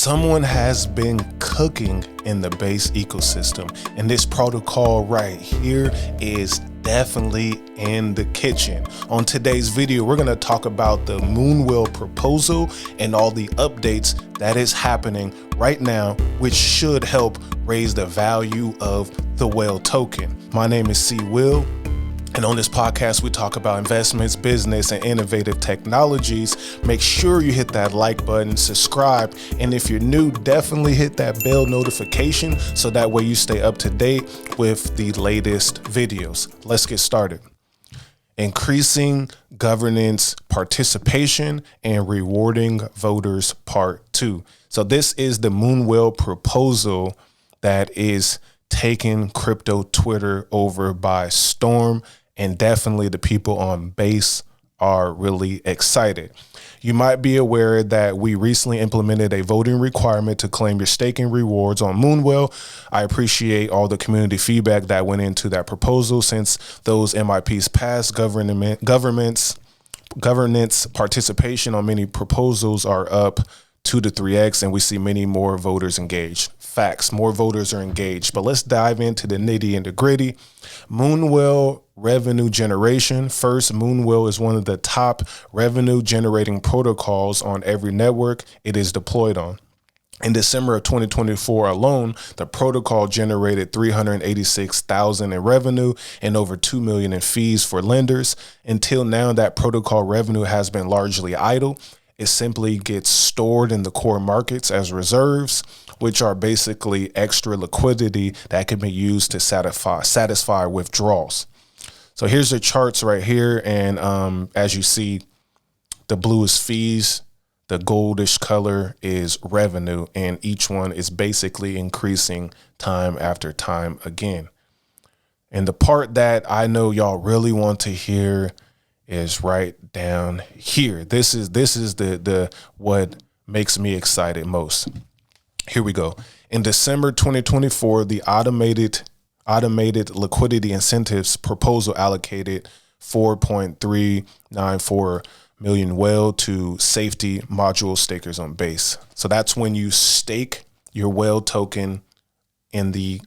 Someone has been cooking in the Base ecosystem, and this protocol right here is definitely in the kitchen. On today's video, we're going to talk about the Moonwell proposal and all the updates that is happening right now, which should help raise the value of the Whale token. My name is C. Will. And on this podcast, we talk about investments, business, and innovative technologies. Make sure you hit that like button, subscribe, and if you're new, definitely hit that bell notification so that way you stay up to date with the latest videos. Let's get started. Increasing governance participation and rewarding voters, part 2. So this is the Moonwell proposal that is taking crypto Twitter over by storm. And definitely the people on Base are really excited. You might be aware that we recently implemented a voting requirement to claim your staking rewards on Moonwell. I appreciate all the community feedback that went into that proposal since those MIPs passed. Governance participation on many proposals are up 2 to 3x, and we see many more voters engaged. Facts, more voters are engaged. But let's dive into the nitty and the gritty. Moonwell revenue generation. First, Moonwell is one of the top revenue generating protocols on every network it is deployed on. In December of 2024 alone, the protocol generated $386,000 in revenue and over $2 million in fees for lenders. Until now, that protocol revenue has been largely idle. It simply gets stored in the core markets as reserves, which are basically extra liquidity that can be used to satisfy withdrawals. So here's the charts right here. And as you see, the blue is fees, the goldish color is revenue, and each one is basically increasing time after time again. And the part that I know y'all really want to hear is right down here. This is the what makes me excited most. Here we go. In December 2024, the automated liquidity incentives proposal allocated 4.394 million Whale to safety module stakers on Base. So that's when you stake your Whale token in the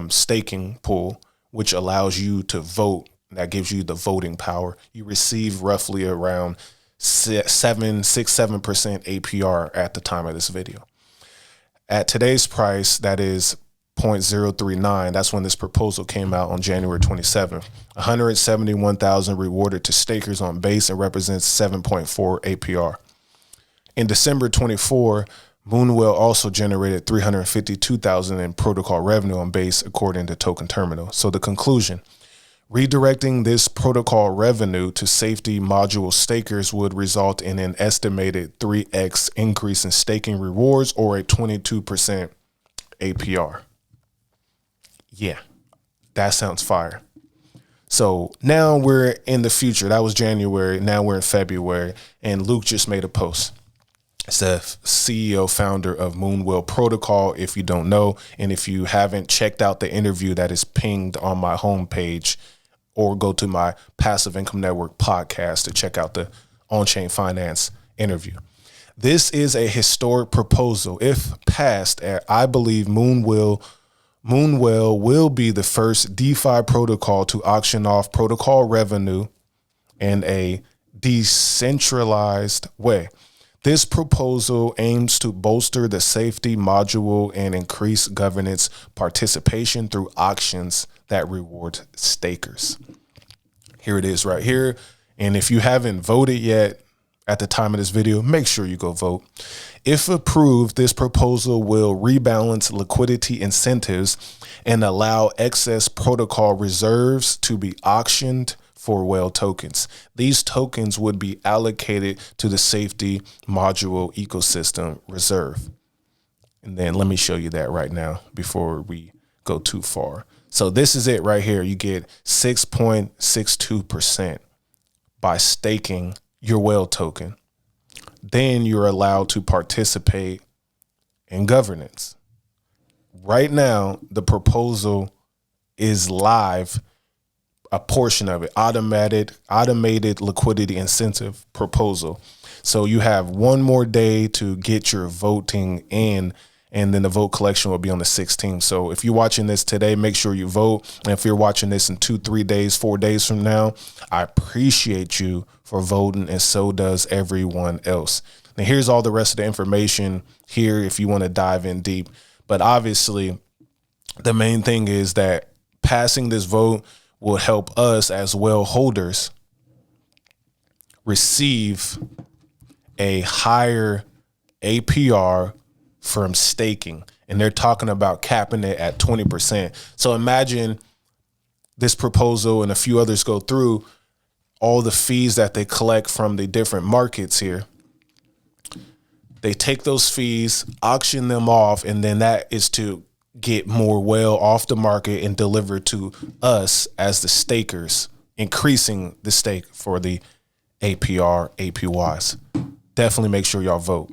staking pool, which allows you to vote. That gives you the voting power. You receive roughly around 7% APR at the time of this video. At today's price, that is 0.039. That's when this proposal came out on January 27th. 171,000 rewarded to stakers on Base and represents 7.4 APR. In December 24, Moonwell also generated 352,000 in protocol revenue on Base, according to Token Terminal. So the conclusion. Redirecting this protocol revenue to safety module stakers would result in an estimated 3x increase in staking rewards or a 22% APR. Yeah, that sounds fire. So now we're in the future. That was January. Now we're in February, and Luke just made a post. It's the CEO founder of Moonwell Protocol, if you don't know. And if you haven't checked out the interview that is pinged on my homepage, or go to my Passive Income Network podcast to check out the on-chain finance interview. This is a historic proposal. If passed, I believe Moonwell will be the first DeFi protocol to auction off protocol revenue in a decentralized way. This proposal aims to bolster the safety module and increase governance participation through auctions that reward stakers. Here it is right here. And if you haven't voted yet at the time of this video, make sure you go vote. If approved, this proposal will rebalance liquidity incentives and allow excess protocol reserves to be auctioned for Whale tokens. These tokens would be allocated to the safety module ecosystem reserve. And then let me show you that right now before we go too far. So this is it right here. You get 6.62% by staking your Whale token. Then you're allowed to participate in governance. Right now, the proposal is live. A portion of it, automated liquidity incentive proposal. So you have one more day to get your voting in, and then the vote collection will be on the 16th. So if you're watching this today, make sure you vote. And if you're watching this in 2, 3 days, 4 days from now, I appreciate you for voting, and so does everyone else. Now, here's all the rest of the information here if you want to dive in deep. But obviously, the main thing is that passing this vote will help us as well holders receive a higher APR from staking. And they're talking about capping it at 20%. So imagine this proposal and a few others go through, all the fees that they collect from the different markets here. They take those fees, auction them off, and then that is to get more whale off the market and deliver to us as the stakers, increasing the stake for the APR, APYs. Definitely make sure y'all vote.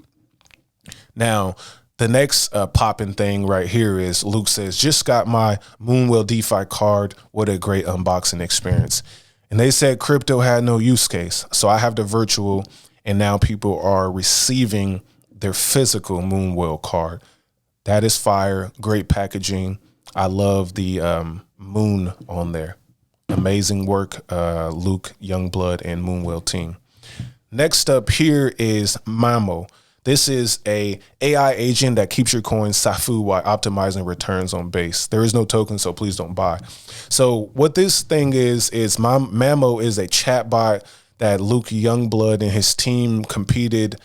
Now, the next popping thing right here is Luke says, just got my Moonwell DeFi card. What a great unboxing experience. And they said crypto had no use case. So I have the virtual, and now people are receiving their physical Moonwell card. That is fire. Great packaging. I love the moon on there. Amazing work, Luke, Youngblood, and Moonwell team. Next up here is Mamo. This is a AI agent that keeps your coins SAFU while optimizing returns on base. There is no token, so please don't buy. So what this thing is Mamo is a chatbot that Luke Youngblood and his team competed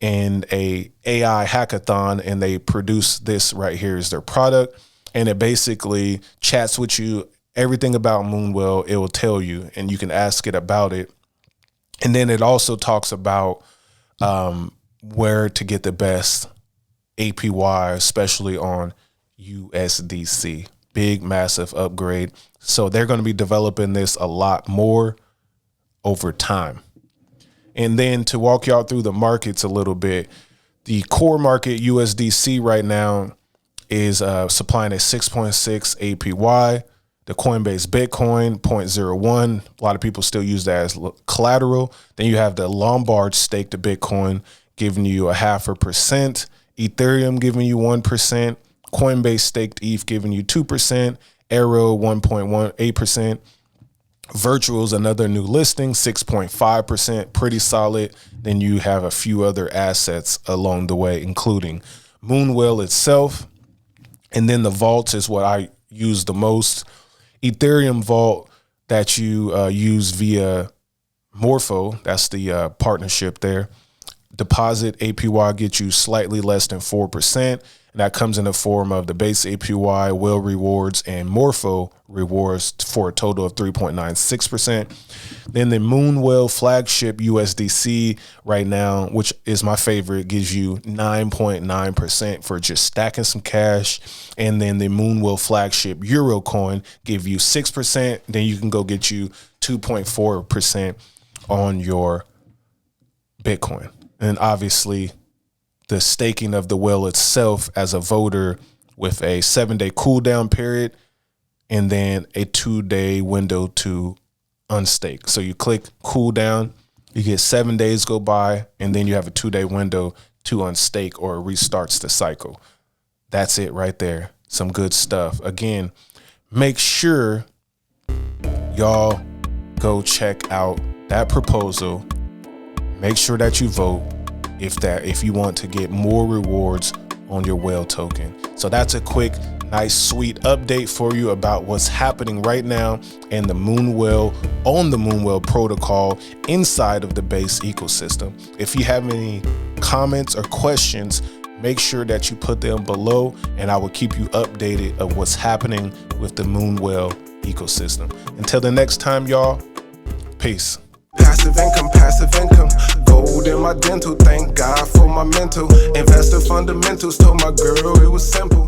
in a AI hackathon, and they produced this right here is their product. And it basically chats with you, everything about Moonwell, it will tell you, and you can ask it about it. And then it also talks about where to get the best APY, especially on USDC. Big, massive upgrade. So they're going to be developing this a lot more over time. And then to walk y'all through the markets a little bit, the core market USDC right now is supplying a 6.6 APY. The Coinbase Bitcoin 0.01. A lot of people still use that as collateral. Then you have the Lombard stake to Bitcoin giving you 0.5%. Ethereum giving you 1%. Coinbase staked ETH giving you 2%. Arrow 1.18%. Virtual's another new listing, 6.5%, pretty solid. Then you have a few other assets along the way, including Moonwell itself. And then the vaults is what I use the most. Ethereum vault that you use via Morpho, that's the partnership there. Deposit APY gets you slightly less than 4%. And that comes in the form of the base APY, Whale rewards, and Morpho rewards for a total of 3.96%. Then the Moonwell flagship USDC right now, which is my favorite, gives you 9.9% for just stacking some cash. And then the Moonwell flagship Euro coin give you 6%. Then you can go get you 2.4% on your Bitcoin. And obviously, the staking of the whale itself as a voter with a 7-day cooldown period and then a 2-day window to unstake. So you click cooldown, you get 7 days go by, and then you have a 2-day window to unstake, or it restarts the cycle. That's it right there. Some good stuff. Again, make sure y'all go check out that proposal. Make sure that you vote if you want to get more rewards on your whale token. So that's a quick, nice, sweet update for you about what's happening right now in the Moonwell, on the Moonwell protocol inside of the base ecosystem. If you have any comments or questions, make sure that you put them below, and I will keep you updated of what's happening with the Moonwell ecosystem. Until the next time, y'all, peace. Passive income, gold in my dental, thank God for my mental. Investor fundamentals, told my girl it was simple.